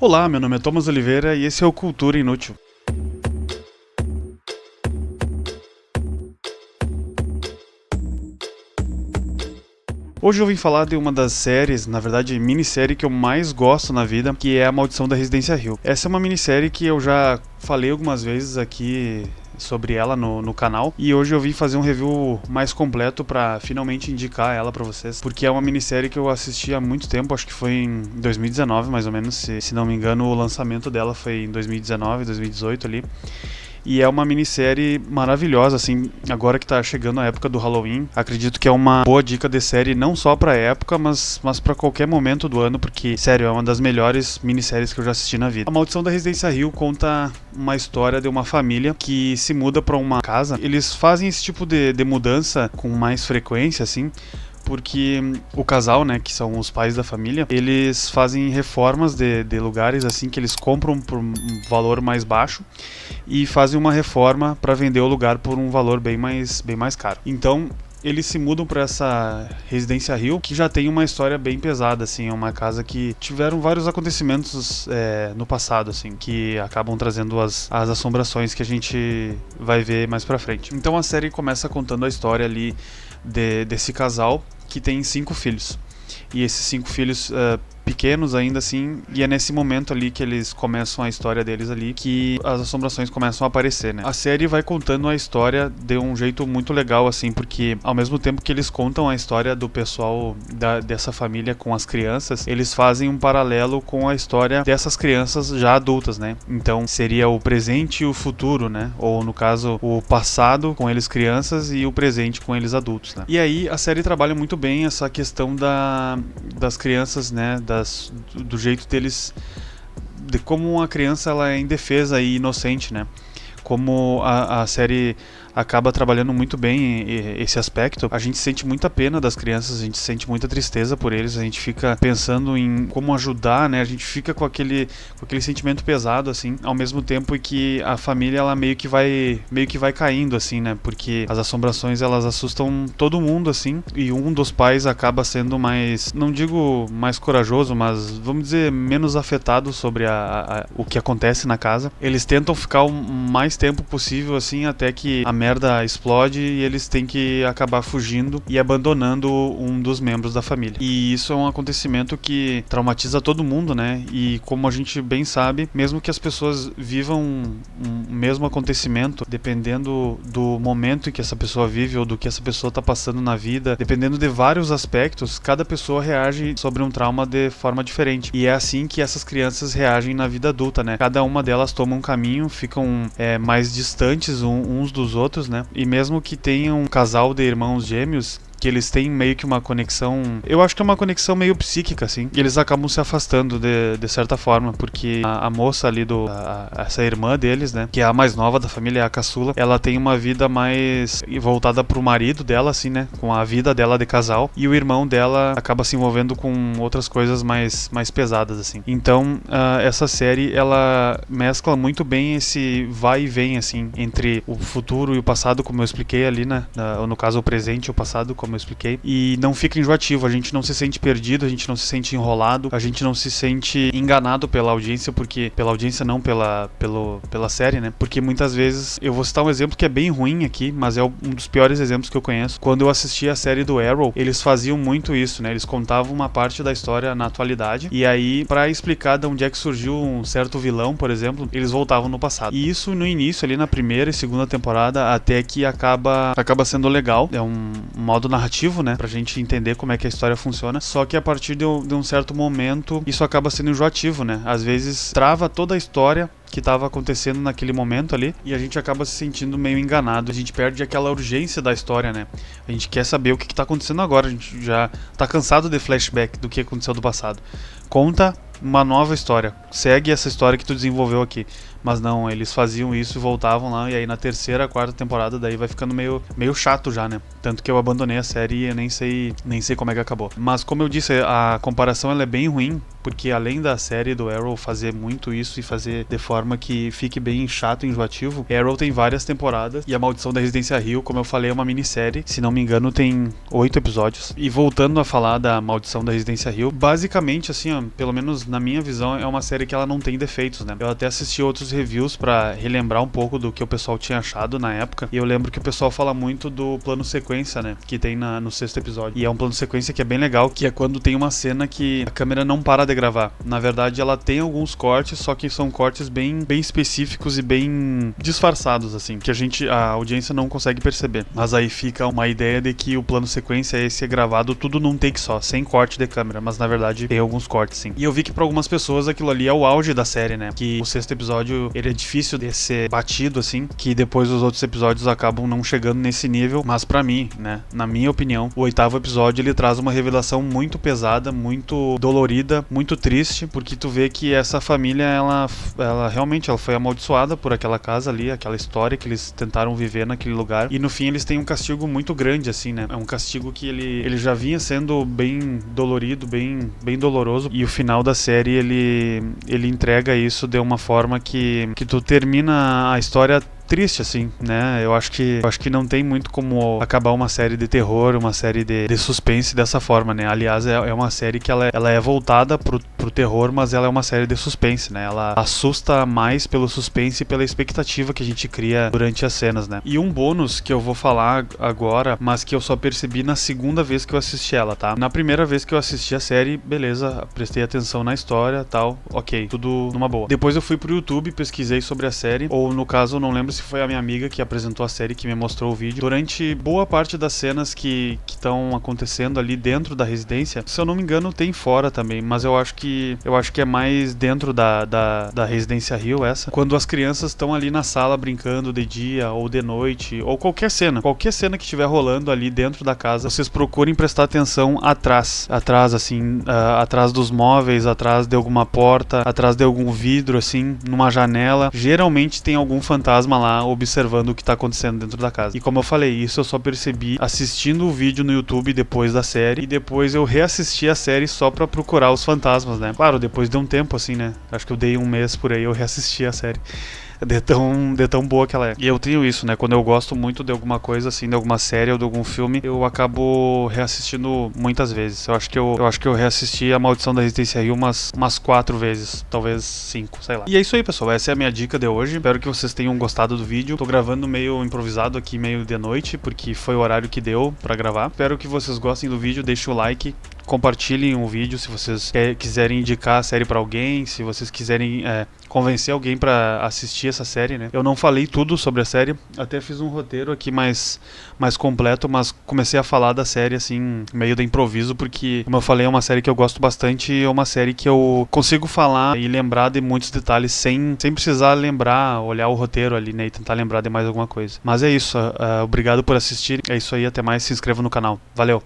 Olá, meu nome é Thomas Oliveira e esse é o Cultura Inútil. Hoje eu vim falar de uma das séries, na verdade minissérie que eu mais gosto na vida, que é A Maldição da Residência Hill. Essa é uma minissérie que eu já falei algumas vezes aqui sobre ela no canal, e hoje eu vim fazer um review mais completo pra finalmente indicar ela pra vocês, porque é uma minissérie que eu assisti há muito tempo, acho que foi em 2019 mais ou menos, se não me engano o lançamento dela foi em 2019, 2018 ali. E é uma minissérie maravilhosa, assim, agora que tá chegando a época do Halloween. Acredito que é uma boa dica de série, não só pra época, mas pra qualquer momento do ano, porque, sério, é uma das melhores minisséries que eu já assisti na vida. A Maldição da Residência Hill conta uma história de uma família que se muda pra uma casa. Eles fazem esse tipo de mudança com mais frequência, assim, porque o casal, né, que são os pais da família, eles fazem reformas de lugares assim que eles compram por um valor mais baixo e fazem uma reforma para vender o lugar por um valor bem mais caro. Então eles se mudam para essa Residência Hill, que já tem uma história bem pesada, assim, é uma casa que tiveram vários acontecimentos no passado, assim, que acabam trazendo as assombrações que a gente vai ver mais pra frente. Então a série começa contando a história ali desse casal que tem 5 filhos. E esses 5 filhos pequenos ainda assim, e é nesse momento ali que eles começam a história deles ali que as assombrações começam a aparecer, né? A série vai contando a história de um jeito muito legal, assim, porque ao mesmo tempo que eles contam a história do pessoal dessa família com as crianças, eles fazem um paralelo com a história dessas crianças já adultas, né? Então seria o presente e o futuro, né? Ou no caso, o passado com eles crianças e o presente com eles adultos, né? E aí a série trabalha muito bem essa questão das crianças, né? Do jeito deles, de como uma criança ela é indefesa e inocente, né? Como a série acaba trabalhando muito bem esse aspecto. A gente sente muita pena das crianças, a gente sente muita tristeza por eles, a gente fica pensando em como ajudar, né? A gente fica com aquele sentimento pesado, assim, ao mesmo tempo que a família ela meio que vai caindo, assim, né? Porque as assombrações elas assustam todo mundo, assim, e um dos pais acaba sendo mais, não digo mais corajoso, mas vamos dizer menos afetado sobre o que acontece na casa. Eles tentam ficar o mais tempo possível, assim, até que a merda explode e eles têm que acabar fugindo e abandonando um dos membros da família. E isso é um acontecimento que traumatiza todo mundo, né? E como a gente bem sabe, mesmo que as pessoas vivam um mesmo acontecimento, dependendo do momento em que essa pessoa vive ou do que essa pessoa está passando na vida, dependendo de vários aspectos, cada pessoa reage sobre um trauma de forma diferente. E é assim que essas crianças reagem na vida adulta, né? Cada uma delas toma um caminho, ficam mais distantes uns dos outros, né? E mesmo que tenham um casal de irmãos gêmeos, que eles têm meio que uma conexão, eu acho que é uma conexão meio psíquica, assim, e eles acabam se afastando de certa forma, porque a moça ali essa irmã deles, né, que é a mais nova da família, é a caçula, ela tem uma vida mais voltada pro marido dela, assim, né, com a vida dela de casal, e o irmão dela acaba se envolvendo com outras coisas mais pesadas, assim. Então, essa série, ela mescla muito bem esse vai e vem, assim, entre o futuro e o passado, como eu expliquei ali, né, no caso o presente e o passado, como eu expliquei, e não fica enjoativo, a gente não se sente perdido, a gente não se sente enrolado, a gente não se sente enganado pela audiência, porque pela audiência não pela série, né? Porque muitas vezes, eu vou citar um exemplo que é bem ruim aqui, mas é um dos piores exemplos que eu conheço. Quando eu assisti a série do Arrow, eles faziam muito isso, né? Eles contavam uma parte da história na atualidade, e aí, pra explicar de onde é que surgiu um certo vilão, por exemplo, eles voltavam no passado. E isso no início, ali na primeira e segunda temporada, até que acaba sendo legal, é um modo narrativo, né, pra gente entender como é que a história funciona, só que a partir de um certo momento isso acaba sendo enjoativo, né, às vezes trava toda a história que estava acontecendo naquele momento ali e a gente acaba se sentindo meio enganado, a gente perde aquela urgência da história, né, a gente quer saber o que está acontecendo agora, a gente já tá cansado de flashback do que aconteceu do passado. Conta uma nova história, segue essa história que tu desenvolveu aqui, Mas não, eles faziam isso e voltavam lá, e aí na terceira, quarta temporada daí vai ficando meio chato já, né? Tanto que eu abandonei a série e eu nem sei como é que acabou. Mas como eu disse, a comparação ela é bem ruim, porque além da série do Arrow fazer muito isso e fazer de forma que fique bem chato e enjoativo, Arrow tem várias temporadas e a Maldição da Residência Hill, como eu falei, é uma minissérie, se não me engano tem 8 episódios. E voltando a falar da Maldição da Residência Hill, basicamente assim, ó, pelo menos na minha visão, é uma série que ela não tem defeitos, né? Eu até assisti outros reviews pra relembrar um pouco do que o pessoal tinha achado na época, e eu lembro que o pessoal fala muito do plano sequência, né? Que tem no sexto episódio. E é um plano sequência que é bem legal, que é quando tem uma cena que a câmera não para de gravar. Na verdade, ela tem alguns cortes, só que são cortes bem específicos e bem disfarçados, assim, que a audiência não consegue perceber. Mas aí fica uma ideia de que o plano sequência esse é gravado tudo num take só, sem corte de câmera, mas na verdade tem alguns cortes, sim. E eu vi que pra algumas pessoas aquilo ali é o auge da série, né? Que o sexto episódio, ele é difícil de ser batido, assim, que depois os outros episódios acabam não chegando nesse nível, mas pra mim, né, na minha opinião, o oitavo episódio, ele traz uma revelação muito pesada, muito dolorida, muito triste, porque tu vê que essa família, ela realmente ela foi amaldiçoada por aquela casa ali, aquela história que eles tentaram viver naquele lugar, e no fim eles têm um castigo muito grande, assim, né? É um castigo que ele já vinha sendo bem dolorido, bem doloroso, e o final da série, ele entrega isso de uma forma que tu termina a história triste, assim, né? Eu acho que não tem muito como acabar uma série de terror, uma série de suspense dessa forma, né? Aliás, é uma série que ela é voltada pro terror, mas ela é uma série de suspense, né? Ela assusta mais pelo suspense e pela expectativa que a gente cria durante as cenas, né? E um bônus que eu vou falar agora, mas que eu só percebi na segunda vez que eu assisti ela, tá? Na primeira vez que eu assisti a série, beleza, prestei atenção na história, tal, ok, tudo numa boa. Depois eu fui pro YouTube, pesquisei sobre a série, ou no caso, eu não lembro se foi a minha amiga que apresentou a série, que me mostrou o vídeo. Durante boa parte das cenas que estão acontecendo ali dentro da residência, se eu não me engano tem fora também, mas eu acho que é mais dentro da Residência Hill essa, quando as crianças estão ali na sala brincando de dia ou de noite, ou qualquer cena que estiver rolando ali dentro da casa, vocês procurem prestar atenção atrás assim, atrás dos móveis, atrás de alguma porta, atrás de algum vidro, assim, numa janela. Geralmente tem algum fantasma lá observando o que tá acontecendo dentro da casa. E como eu falei, isso eu só percebi assistindo o vídeo no YouTube depois da série, e depois eu reassisti a série só pra procurar os fantasmas, né? Claro, depois de um tempo, assim, né? Acho que eu dei um mês por aí, eu reassisti a série. De tão boa que ela é. E eu tenho isso, né? Quando eu gosto muito de alguma coisa, assim, de alguma série ou de algum filme, eu acabo reassistindo muitas vezes. Eu acho que eu reassisti A Maldição da Residência Hill umas 4 vezes, talvez 5, sei lá. E é isso aí, pessoal. Essa é a minha dica de hoje. Espero que vocês tenham gostado do vídeo. Tô gravando meio improvisado aqui, meio de noite, porque foi o horário que deu pra gravar. Espero que vocês gostem do vídeo. Deixem o like. Compartilhem o vídeo se vocês quiserem indicar a série pra alguém, se vocês quiserem convencer alguém pra assistir essa série, né? Eu não falei tudo sobre a série, até fiz um roteiro aqui mais completo, mas comecei a falar da série assim, meio de improviso, porque, como eu falei, é uma série que eu gosto bastante e é uma série que eu consigo falar e lembrar de muitos detalhes sem precisar lembrar, olhar o roteiro ali, né, e tentar lembrar de mais alguma coisa. Mas é isso, obrigado por assistir, é isso aí, até mais, se inscreva no canal. Valeu!